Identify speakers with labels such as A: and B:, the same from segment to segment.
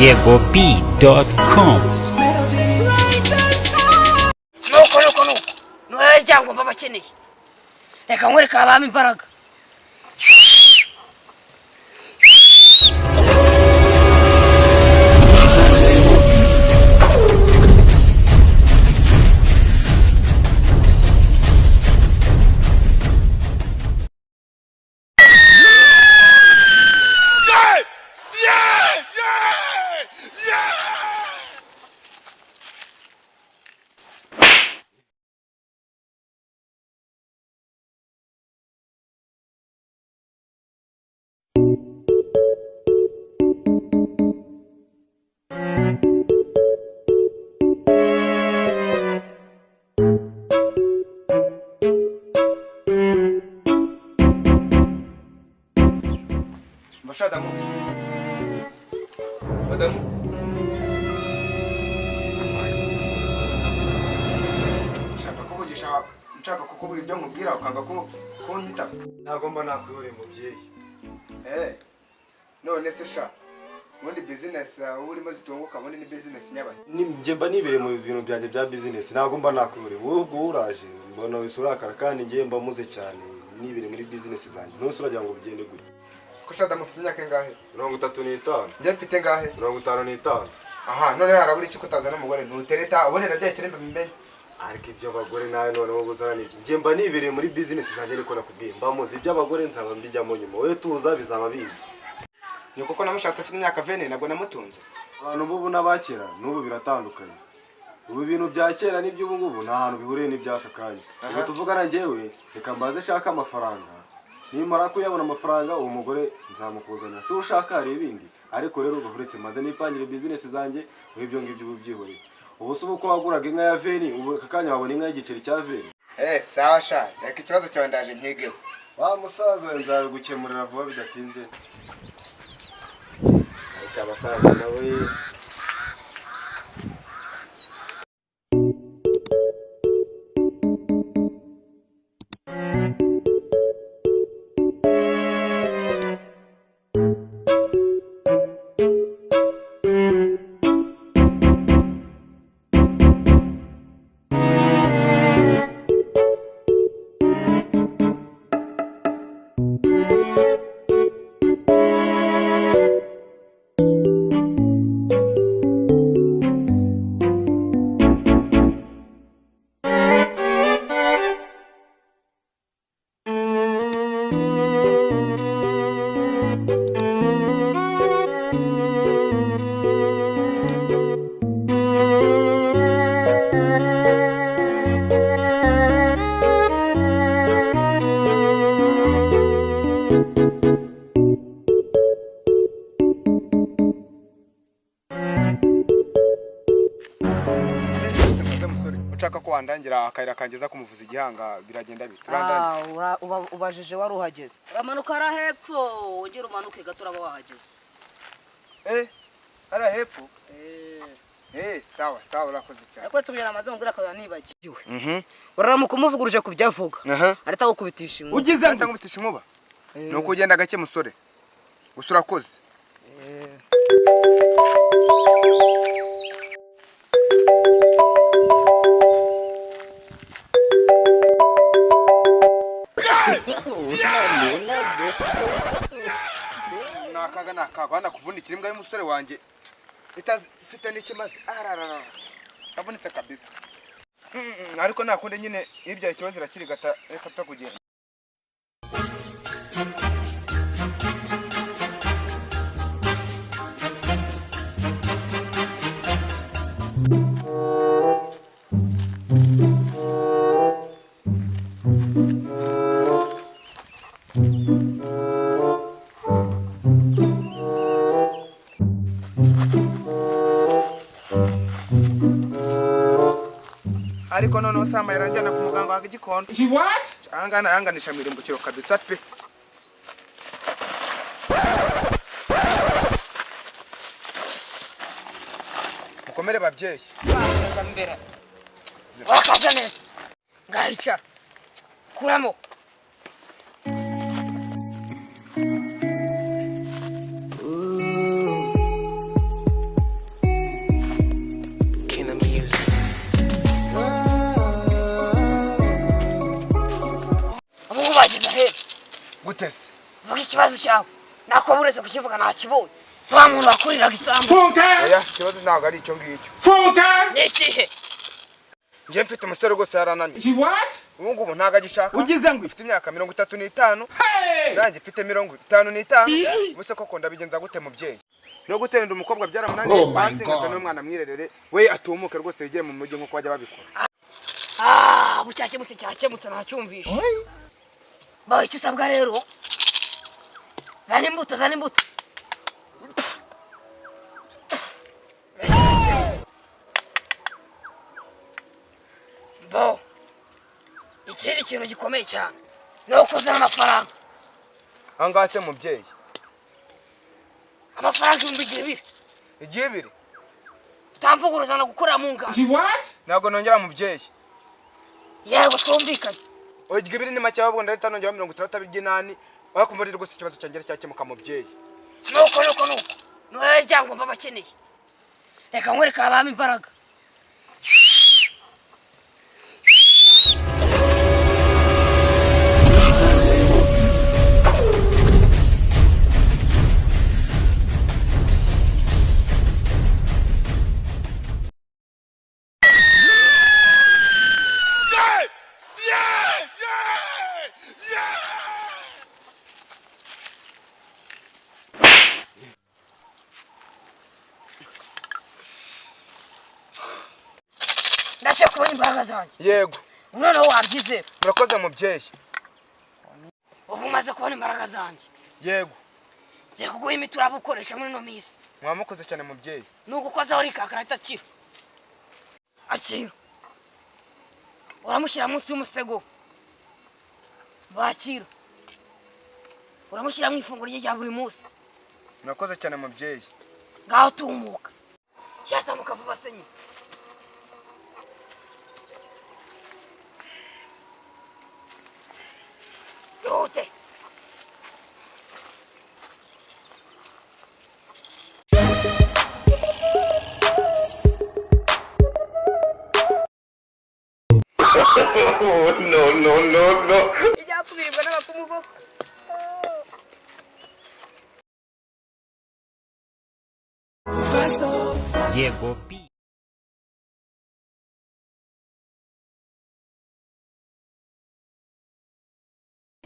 A: YegoB.com.
B: nuko noye cyangwa babakeneye reka nkwereka abami imbaraga
C: Madamu nshaka kukubwira ibyo nkubwira ukanga kunyita ntabwo mba nakwihoreye mubyeyi none se sha ubundi business urimo zitunguka ubundi ni business nyabaki njye mba nibere mu bintu byanjye bya business ntabwo mba nakwihoreye wowe ubwo uraje mbona wisurakara kandi njye mba muze cyane nibere muri business zanjye ntose uragira ngo bigende gute kushada mufite imyaka ingahe 35 njye mfite ngahe 55 aha none haraburi iki kutazana umugore ntutereta ubone nabyakire mbe ariko ibyo abagore nawe none wo buzana iki njye mba nibereye muri business zanjye ariko nakubwiye mba muzi ibyo abagore nzaba mbijyamo nyuma wowe tuza bizaba bizi ni kuko namushatse ufite imyaka 20 nabwo namutunze abantu bubu nabakera n'ubu biratandukanye ubu bintu bya kera n'ibyo ubu ngubu nta hantu bihuriye n'ibyaka kanya ubwo tuvugana njyewe reka mbaze shaka amafaranga nimara kuyabona amafaranga uwo mugore nzamukuzana si ushaka hari ibindi ariko rero ubuvuretse maze nipangire business zanjye wibyo ngibyo ububyihoreye ubu se uko waguraga inka ya veni ubu kakanya wabona inka y'igiceri cya veni sasha reka ikibazo cyawe ndaje nkigeho wa musaza nzabigukemurira vuba bidatinze ariko abasaza nawe ushaka ko wandangira akayira kangeza kumuvuza igihanga biragenda biturandanye
B: ubajije wari uhageze uramanuka ara hepfo ugira umanuke gato uraba wahageze
C: ara hepfo sawa urakoze cyane
B: ariko tumyera amaze ngura akaba nibagiwe uraramuka umuvuguruje kubyavuga arita gukubitisha inkuba
C: ugize arita gukubitisha inkuba nuko ugenda gake musore gusura koze nakagana kuvundikira imbwa y'umusore wanjye itafite n'ikimaze abonetse kabisa ariko nakunde nyine ibyo ikibazo irakirigata reka pfa kugenda ariko none usama yaranjyana ku muganga wa Gikondo anganisha mirimbukiro kabisa pe mukomere babyeyi
B: mbere wakaza neza ngahica kuramo ikibazo cyawe nako buretse kukivuga ntakibonye si wa muntu wakuriraga isambu
A: oya ikibazo ntabwo ari icyo ngicyo
B: ni ikihe
A: njye mfite umusore rwose yarananiye ubu ngubu ntabwo agishaka
C: ugize ngo
A: ufite imyaka 35 nanjye mfite 55 ubuse koko ndabigenza gute mubyeyi no gutenda umukobwa byaramunaniye basi ngazana umwana mwirerere we atumuke rwose yigire mu mujyi nkuko bajya babikora
B: bucyakemutse cyacyemutse ntacyumvishe baho icyo usabwa rero zana imbuto bo ikindi kintu gikomeye cyane ni ukuzana amafaranga
A: ahangaha se mubyeyi
B: amafaranga igihe biri utamvuguruzana gukorera mu ngano
A: ntabwo nongera mubyeyi
B: yego twumvikanye
A: oya ibiri ni make ahubwo ndahita nongera 68 wakumva rero rwose ikibazo cyanjye cyakemuka mubyeyi
B: nuko niwe ryangombwa bakeneye reka nkwereka abami imbaraga ndashaka kubona imbaraga zanjye
A: yego
B: noneho wabyizera
A: murakoze mubyeyi
B: ubu umaze kubona imbaraga zanjye
A: yego
B: ngiye kuguha imiti urabukoresha muri ino minsi
A: mwamukoze cyane mubyeyi
B: nugukozaho rikakara atakira akira uramushyira munsi y'umusego bakira uramushyira mu ifunguro rye rya buri munsi
A: murakoze cyane mubyeyi
B: ngaho tumuka cyatamuka vuba se nyine Yote.
D: No.
B: Ija kubirirwa n'abapfumu bo.
D: Diego P.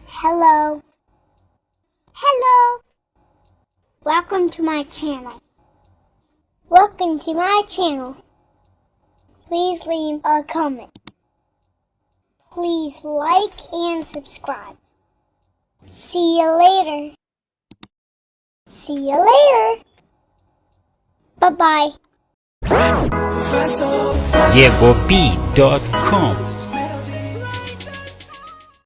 E: Hello. Welcome to my channel. Please leave a comment. Please like and subscribe. See you later. Bye-bye.
D: DiegoP.com